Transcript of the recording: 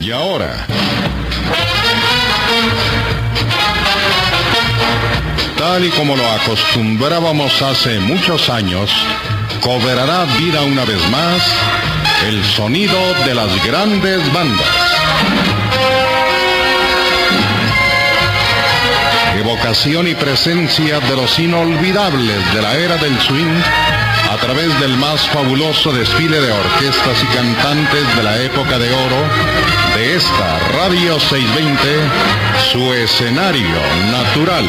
Y ahora, tal y como lo acostumbrábamos hace muchos años, cobrará vida una vez más el sonido de las grandes bandas. Evocación y presencia de los inolvidables de la era del swing a través del más fabuloso desfile de orquestas y cantantes de la época de oro de esta Radio 620, su escenario natural.